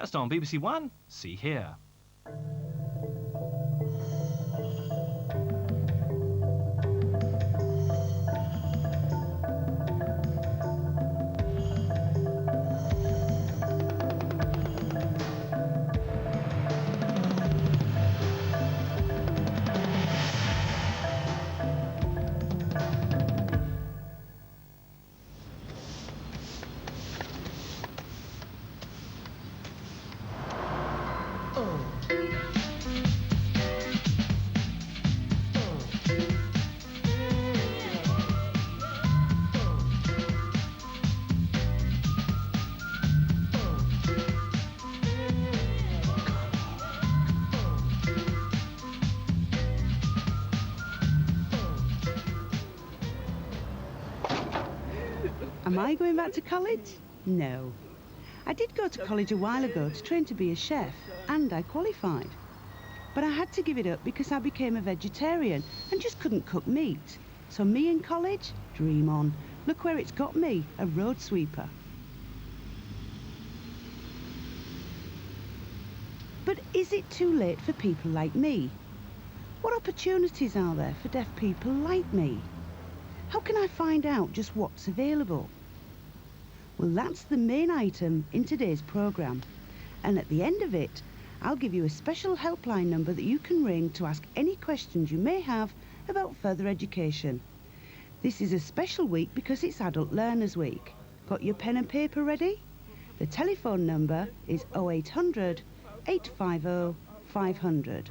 First on BBC One, See Here. Am I going back to college? No. I did go to college a while ago to train to be a chef, and I qualified. But I had to give it up because I became a vegetarian and just couldn't cook meat. So me in college? Dream on. Look where it's got me, a road sweeper. But is it too late for people like me? What opportunities are there for deaf people like me? How can I find out just what's available? Well, that's the main item in today's programme. And at the end of it, I'll give you a special helpline number that you can ring to ask any questions you may have about further education. This is a special week because it's Adult Learners Week. Got your pen and paper ready? The telephone number is 0800 850 500.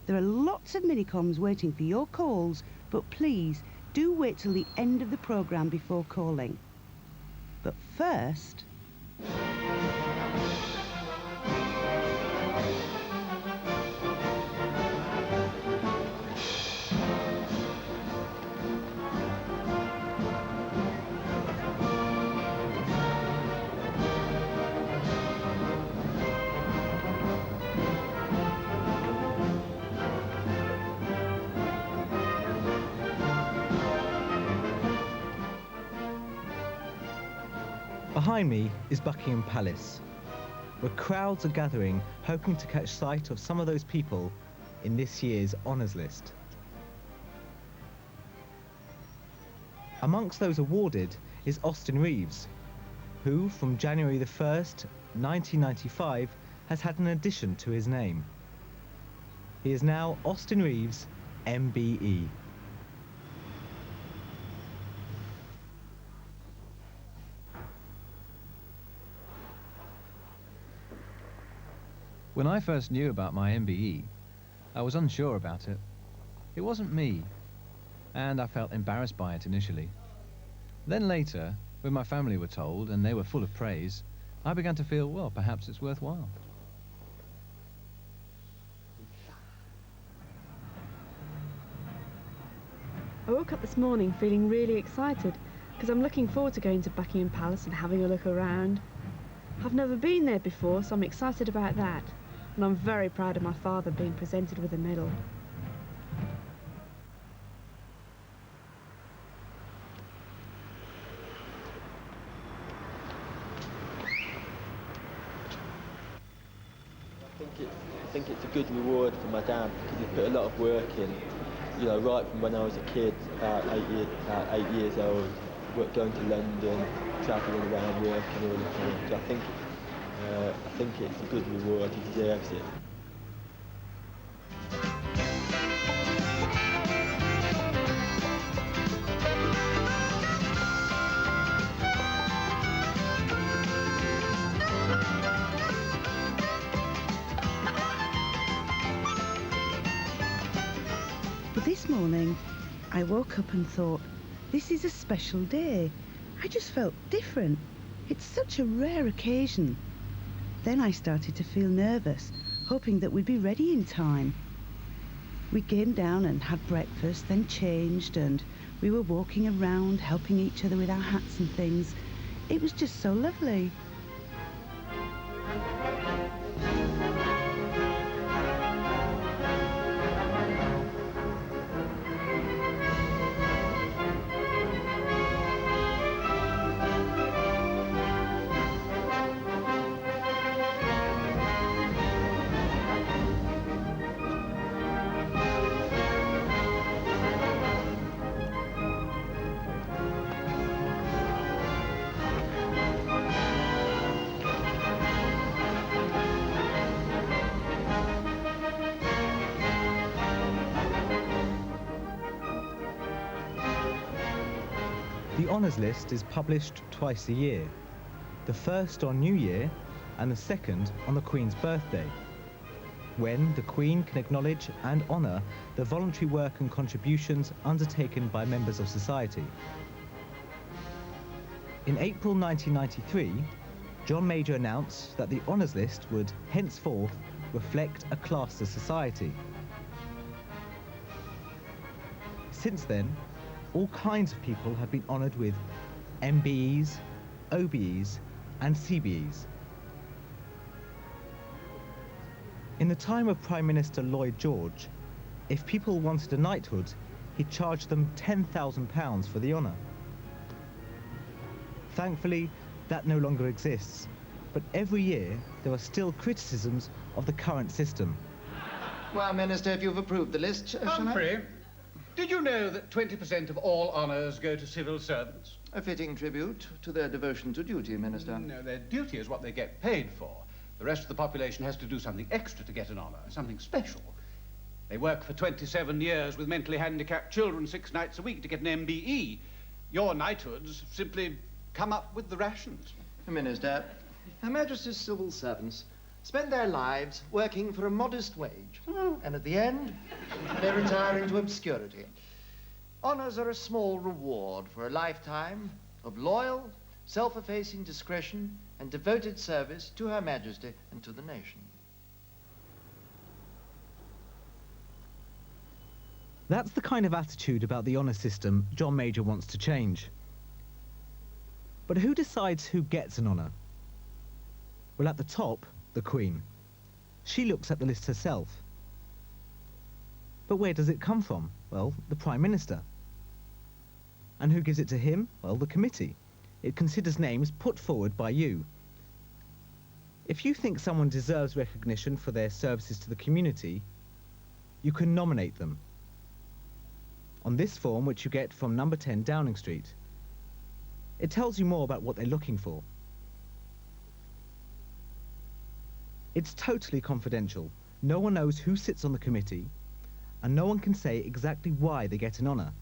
There are lots of minicoms waiting for your calls, but please do wait till the end of the programme before calling. But first... Behind me is Buckingham Palace, where crowds are gathering, hoping to catch sight of some of those people in this year's honours list. Amongst those awarded is Austin Reeves, who from January the 1st, 1995, has had an addition to his name. He is now Austin Reeves, MBE. When I first knew about my MBE, I was unsure about it. It wasn't me, and I felt embarrassed by it initially. Then later, when my family were told and they were full of praise, I began to feel, well, perhaps it's worthwhile. I woke up this morning feeling really excited because I'm looking forward to going to Buckingham Palace and having a look around. I've never been there before, so I'm excited about that. And I'm very proud of my father being presented with a medal. I think it's a good reward for my dad because he put a lot of work in. You know, right from when I was a kid, about 8 years old, going to London, travelling around, working all the time. So I think it's a good reward. He deserves it. But this morning, I woke up and thought, this is a special day. I just felt different. It's such a rare occasion. Then I started to feel nervous, hoping that we'd be ready in time. We came down and had breakfast, then changed, and we were walking around, helping each other with our hats and things. It was just so lovely. The honours list is published twice a year, the first on New Year and the second on the Queen's birthday, when the Queen can acknowledge and honour the voluntary work and contributions undertaken by members of society. In April 1993, John Major announced that the honours list would henceforth reflect a classless society. Since then, all kinds of people have been honoured with MBEs, OBEs and CBEs. In the time of Prime Minister Lloyd George, if people wanted a knighthood, he charged them £10,000 for the honour. Thankfully, that no longer exists, but every year there are still criticisms of the current system. Well, Minister, if you've approved the list, shall I? Humphrey, did you know that 20% of all honours go to civil servants? A fitting tribute to their devotion to duty, Minister. No, their duty is what they get paid for. The rest of the population has to do something extra to get an honour, something special. They work for 27 years with mentally handicapped children 6 nights a week to get an MBE. Your knighthoods simply come up with the rations. Minister, Her Majesty's civil servants spend their lives working for a modest wage, and at the end, they retire into obscurity. Honours are a small reward for a lifetime of loyal, self-effacing discretion and devoted service to Her Majesty and to the nation. That's the kind of attitude about the honour system John Major wants to change. But who decides who gets an honour? Well, at the top, the Queen. She looks at the list herself. But where does it come from? Well, the Prime Minister. And who gives it to him? Well, the committee. It considers names put forward by you. If you think someone deserves recognition for their services to the community, you can nominate them. On this form, which you get from number 10 Downing Street, it tells you more about what they're looking for. It's totally confidential. No one knows who sits on the committee, and no one can say exactly why they get an honour.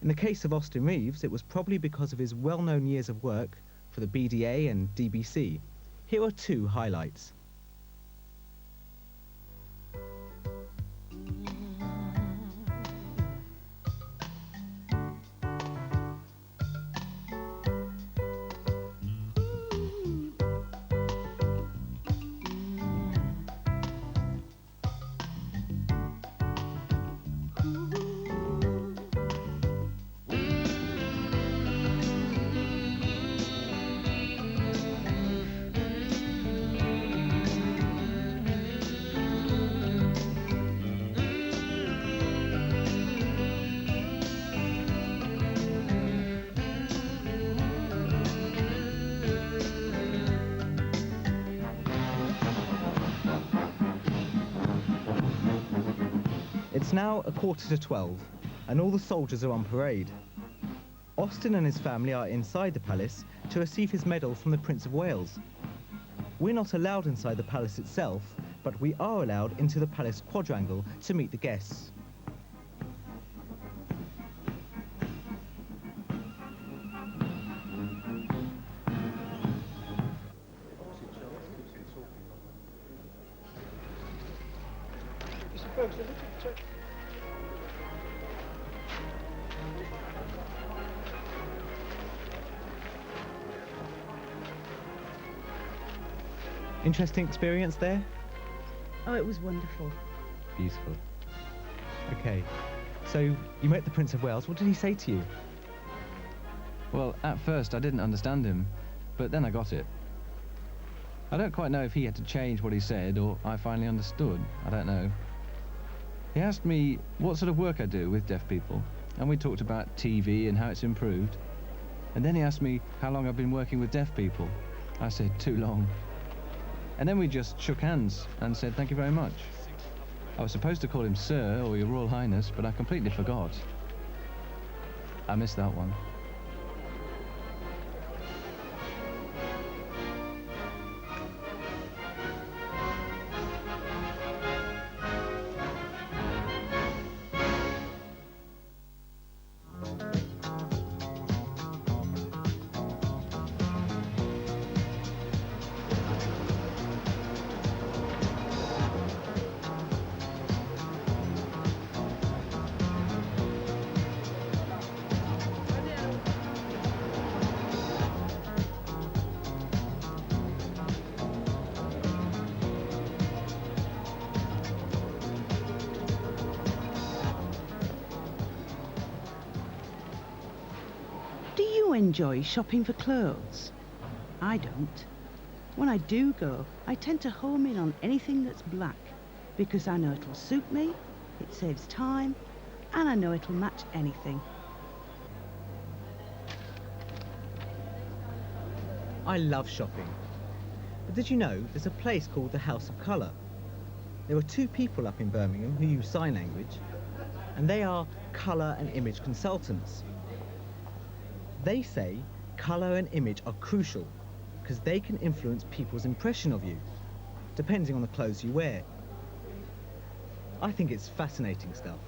In the case of Austin Reeves, it was probably because of his well-known years of work for the BDA and DBC. Here are 2 highlights. It's now 11:45, and all the soldiers are on parade. Austin and his family are inside the palace to receive his medal from the Prince of Wales. We're not allowed inside the palace itself, but we are allowed into the palace quadrangle to meet the guests. Interesting experience there? Oh, it was wonderful. Beautiful. Okay, so you met the Prince of Wales. What did he say to you? Well, at first I didn't understand him, but then I got it. I don't quite know if he had to change what he said or I finally understood. I don't know. He asked me what sort of work I do with deaf people, and we talked about TV and how it's improved. And then he asked me how long I've been working with deaf people. I said, too long. And then we just shook hands and said thank you very much. I was supposed to call him Sir or Your Royal Highness, but I completely forgot. I missed that one. enjoy shopping for clothes? I don't. When I do go, I tend to home in on anything that's black, because I know it'll suit me, it saves time, and I know it'll match anything. I love shopping. But did you know there's a place called the House of Colour? There are 2 people up in Birmingham who use sign language, and they are colour and image consultants. They say colour and image are crucial because they can influence people's impression of you, depending on the clothes you wear. I think it's fascinating stuff.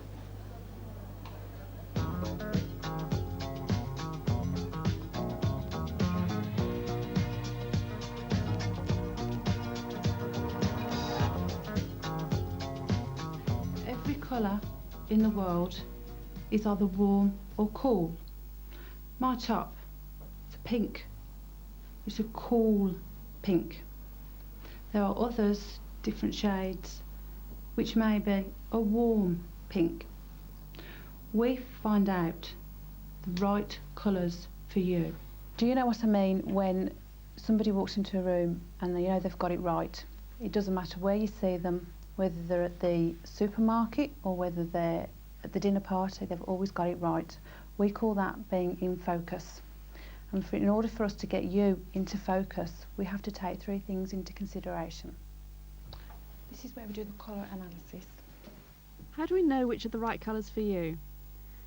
Every colour in the world is either warm or cool. My top, it's pink. It's a cool pink. There are others, different shades, which may be a warm pink. We find out the right colours for you. Do you know what I mean when somebody walks into a room and you know they've got it right? It doesn't matter where you see them, whether they're at the supermarket or whether they're at the dinner party, they've always got it right. We call that being in focus. And in order for us to get you into focus, we have to take 3 things into consideration. This is where we do the colour analysis. How do we know which are the right colours for you?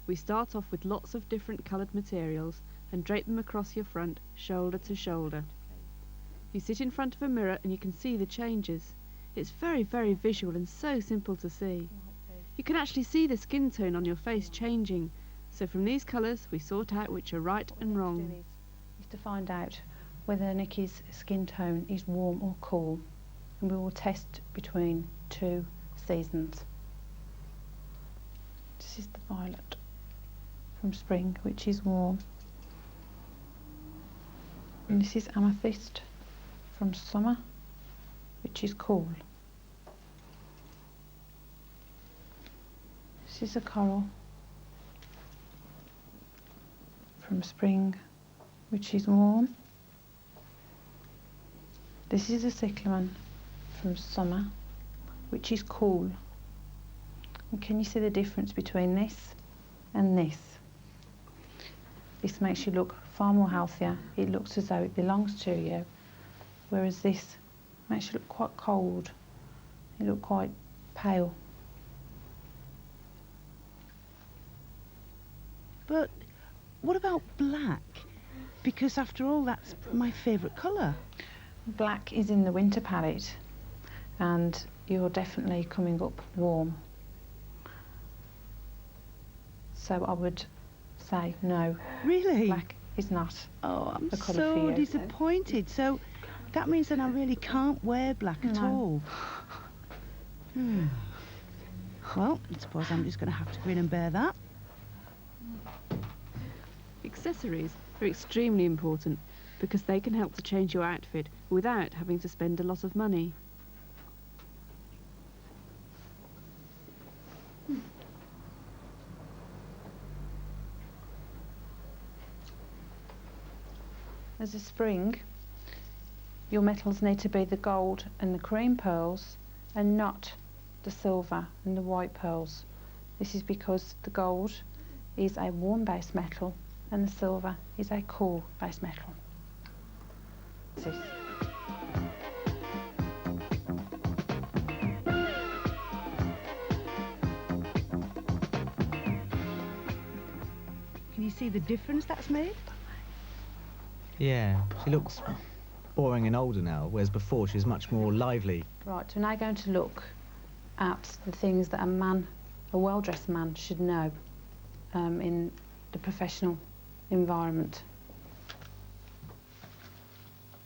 We start off with lots of different coloured materials and drape them across your front, shoulder to shoulder. You sit in front of a mirror and you can see the changes. It's very, very visual and so simple to see. You can actually see the skin tone on your face changing. So from these colours we sort out which are right and wrong. Is to find out whether Nikki's skin tone is warm or cool, and we will test between 2 seasons. This is the violet from spring, which is warm, and this is amethyst from summer, which is cool. This is a coral from spring, which is warm. This is a cyclamen from summer, which is cool. And can you see the difference between this and this? This makes you look far more healthier. It looks as though it belongs to you, whereas this makes you look quite cold. You look quite pale. But what about black? Because after all, that's my favourite colour. Black is in the winter palette, and you're definitely coming up warm. So I would say no. Really? Black is not. Oh, I'm the colour for so you. disappointed. So that means that I really can't wear black at all. Well, I suppose I'm just going to have to grin and bear that. Accessories are extremely important because they can help to change your outfit without having to spend a lot of money. As a spring, your metals need to be the gold and the cream pearls and not the silver and the white pearls. This is because the gold is a warm base metal and the silver is a cool base metal. This. Can you see the difference that's made? Yeah, she looks boring and older now, whereas before she was much more lively. Right, so we're now going to look at the things that a well-dressed man should know in the professional environment.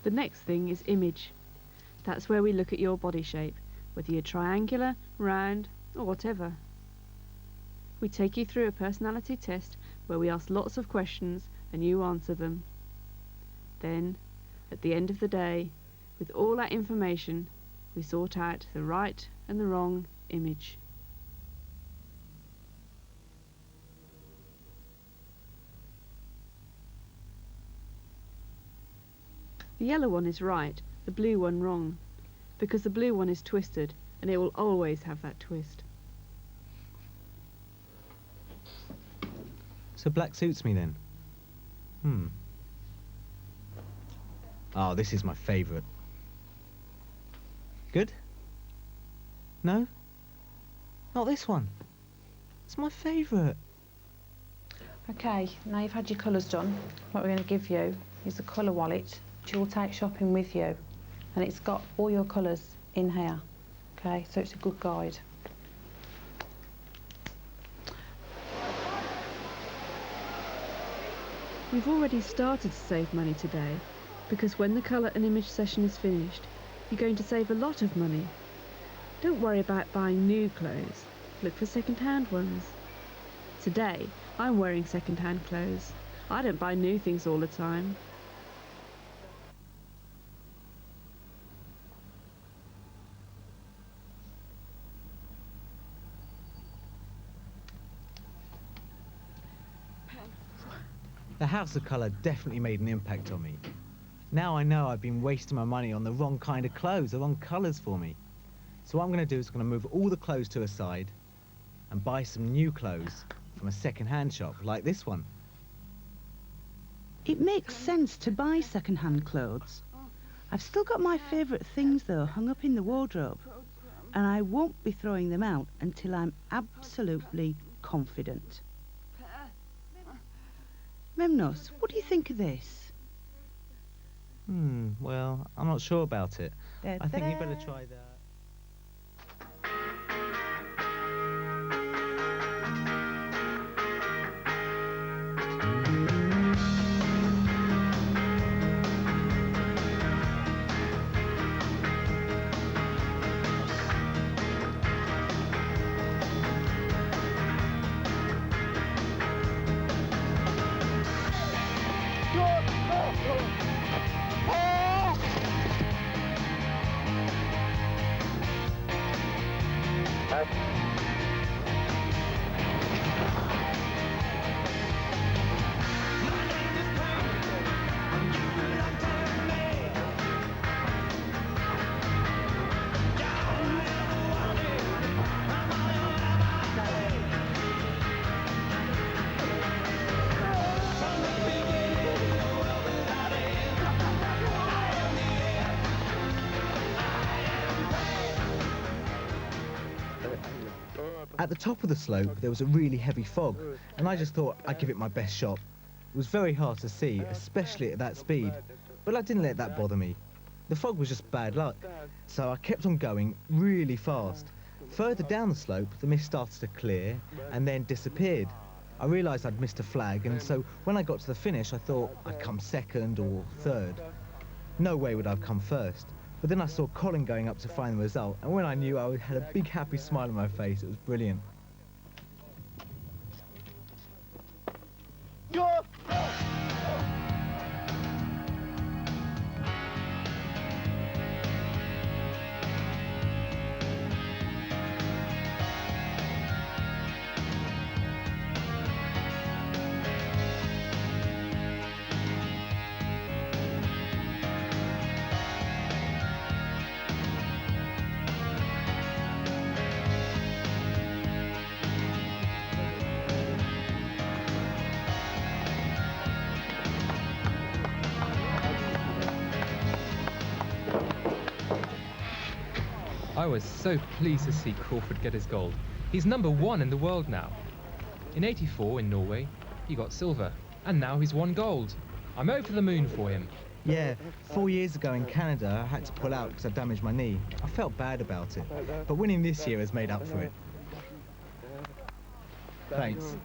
The next thing is image. That's where we look at your body shape, whether you're triangular, round, or whatever. We take you through a personality test where we ask lots of questions and you answer them. Then, at the end of the day, with all that information, we sort out the right and the wrong image. The yellow one is right, the blue one wrong, because the blue one is twisted and it will always have that twist. So black suits me then? Oh, this is my favourite. Good? No? Not this one. It's my favourite. Okay, now you've had your colours done, what we're going to give you is a colour wallet which you'll take shopping with you, and it's got all your colours in here. Okay, so it's a good guide. We've already started to save money today, because when the colour and image session is finished, you're going to save a lot of money. Don't worry about buying new clothes, look for second-hand ones. Today, I'm wearing second-hand clothes. I don't buy new things all the time. The House of Colour definitely made an impact on me. Now I know I've been wasting my money on the wrong kind of clothes, the wrong colours for me. So what I'm going to do is I'm going to move all the clothes to a side and buy some new clothes from a second-hand shop like this one. It makes sense to buy second-hand clothes. I've still got my favourite things though hung up in the wardrobe, and I won't be throwing them out until I'm absolutely confident. Memnos, what do you think of this? Well, I'm not sure about it. Da, I think you da. better try that. At the top of the slope, there was a really heavy fog, and I just thought I'd give it my best shot. It was very hard to see, especially at that speed, but I didn't let that bother me. The fog was just bad luck, so I kept on going really fast. Further down the slope, the mist started to clear and then disappeared. I realised I'd missed a flag, and so when I got to the finish, I thought I'd come second or third. No way would I have come first. But then I saw Colin going up to find the result, and when I knew, I had a big happy smile on my face. It was brilliant. I was so pleased to see Crawford get his gold. He's #1 in the world now. In '84 in Norway, he got silver, and now he's won gold. I'm over the moon for him. Yeah, 4 years ago in Canada, I had to pull out because I damaged my knee. I felt bad about it, but winning this year has made up for it. Thanks.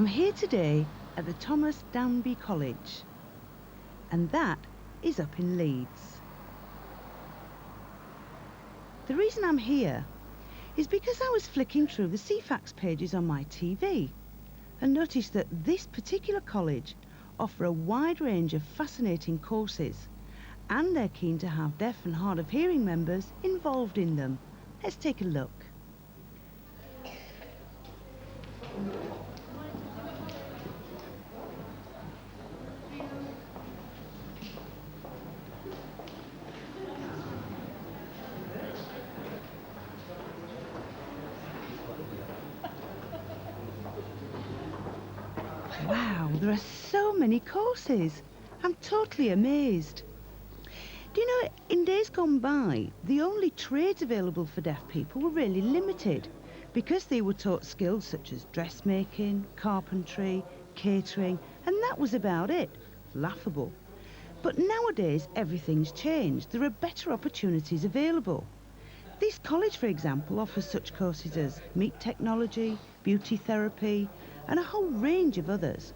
I'm here today at the Thomas Danby College, and that is up in Leeds. The reason I'm here is because I was flicking through the CFAX pages on my TV and noticed that this particular college offer a wide range of fascinating courses, and they're keen to have deaf and hard of hearing members involved in them. Let's take a look. Wow, there are so many courses. I'm totally amazed. Do you know, in days gone by, the only trades available for deaf people were really limited because they were taught skills such as dressmaking, carpentry, catering, and that was about it. Laughable. But nowadays, everything's changed. There are better opportunities available. This college, for example, offers such courses as meat technology, beauty therapy, and a whole range of others.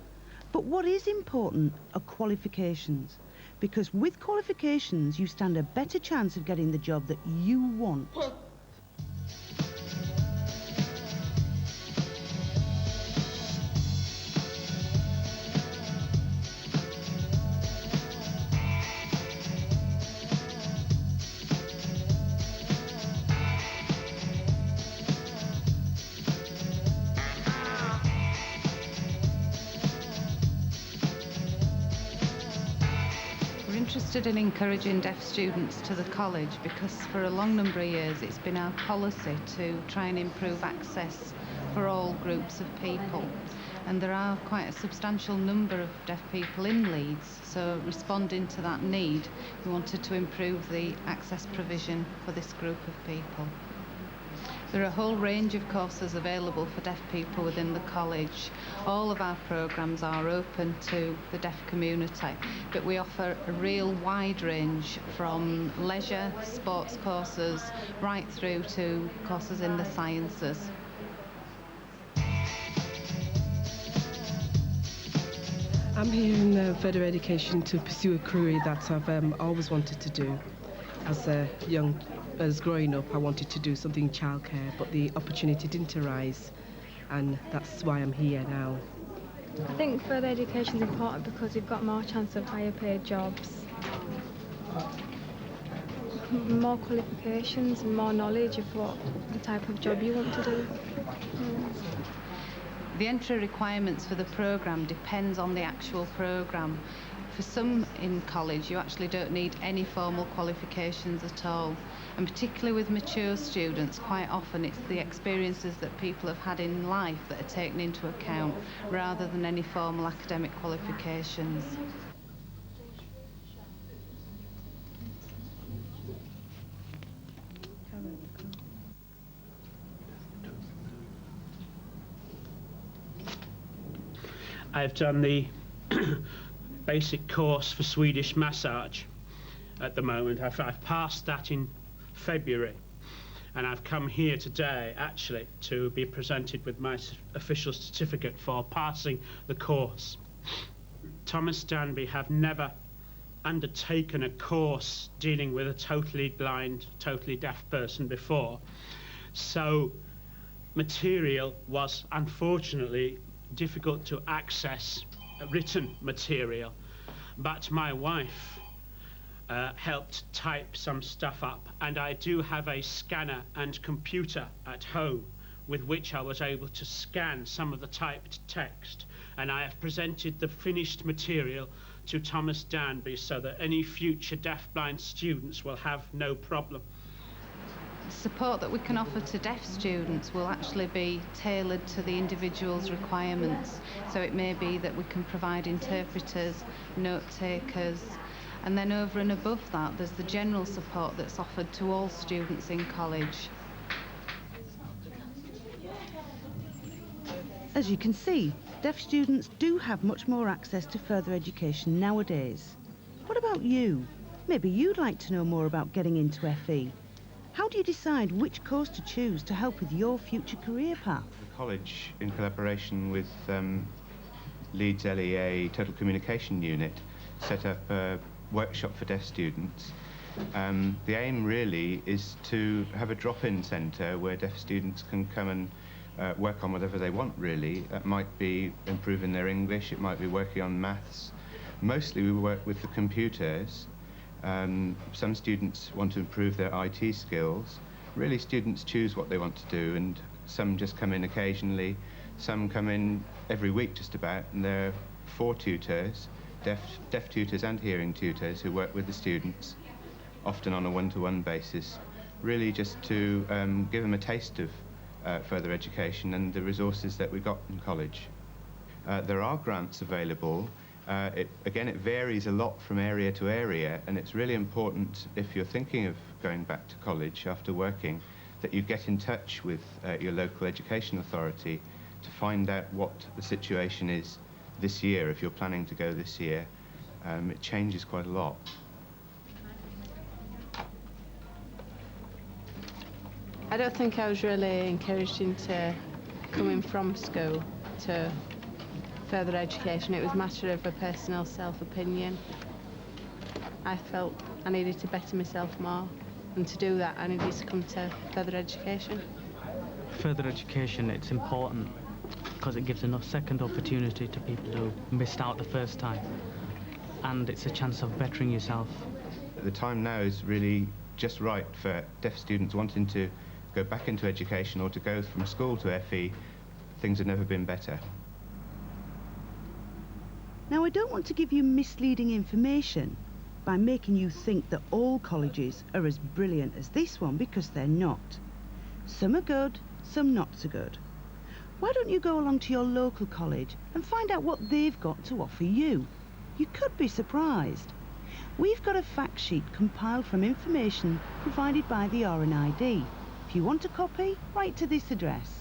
But what is important are qualifications, because with qualifications you stand a better chance of getting the job that you want. We're interested in encouraging deaf students to the college because for a long number of years it's been our policy to try and improve access for all groups of people. And there are quite a substantial number of deaf people in Leeds, so responding to that need, we wanted to improve the access provision for this group of people. There are a whole range of courses available for deaf people within the college. All of our programmes are open to the deaf community, but we offer a real wide range from leisure, sports courses, right through to courses in the sciences. I'm here in further education to pursue a career that I've always wanted to do. As growing up, I wanted to do something in childcare, but the opportunity didn't arise, and that's why I'm here now. I think further education is important because you've got more chance of higher paid jobs, more qualifications and more knowledge of what the type of job you want to do. The entry requirements for the programme depends on the actual programme. For some in college, you actually don't need any formal qualifications at all. And particularly with mature students, quite often it's the experiences that people have had in life that are taken into account rather than any formal academic qualifications. I've done the basic course for Swedish massage at the moment. I've passed that in February, and I've come here today actually to be presented with my official certificate for passing the course. Thomas Danby have never undertaken a course dealing with a totally blind, totally deaf person before, so material was unfortunately difficult to access, written material, but my wife helped type some stuff up, and I do have a scanner and computer at home with which I was able to scan some of the typed text, and I have presented the finished material to Thomas Danby so that any future deafblind students will have no problem. The support that we can offer to deaf students will actually be tailored to the individual's requirements. So it may be that we can provide interpreters, note takers, and then over and above that there's the general support that's offered to all students in college. As you can see, deaf students do have much more access to further education nowadays. What about you? Maybe you'd like to know more about getting into FE. How do you decide which course to choose to help with your future career path? The college, in collaboration with Leeds LEA Total Communication Unit, set up a workshop for deaf students. The aim really is to have a drop-in centre where deaf students can come and work on whatever they want, really. That might be improving their English, it might be working on maths. Mostly we work with the computers. Some students want to improve their IT skills. Really, students choose what they want to do, and some just come in occasionally, some come in every week just about, and there are 4 tutors, deaf tutors and hearing tutors, who work with the students, often on a one-to-one basis, really just to give them a taste of further education and the resources that we got in college. There are grants available. It varies a lot from area to area, and it's really important, if you're thinking of going back to college after working, that you get in touch with your local education authority to find out what the situation is this year, if you're planning to go this year. It changes quite a lot. I don't think I was really encouraged into coming from school to further education. It was a matter of a personal self-opinion. I felt I needed to better myself more, and to do that I needed to come to further education. Further education, it's important because it gives a second opportunity to people who missed out the first time, and it's a chance of bettering yourself. The time now is really just right for deaf students wanting to go back into education or to go from school to FE. Things have never been better. Now, I don't want to give you misleading information by making you think that all colleges are as brilliant as this one, because they're not. Some are good, some not so good. Why don't you go along to your local college and find out what they've got to offer you? You could be surprised. We've got a fact sheet compiled from information provided by the RNID. If you want a copy, write to this address.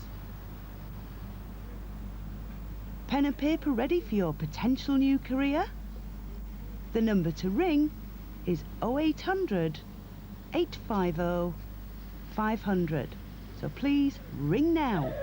Pen and paper ready for your potential new career? The number to ring is 0800 850 500. So please ring now.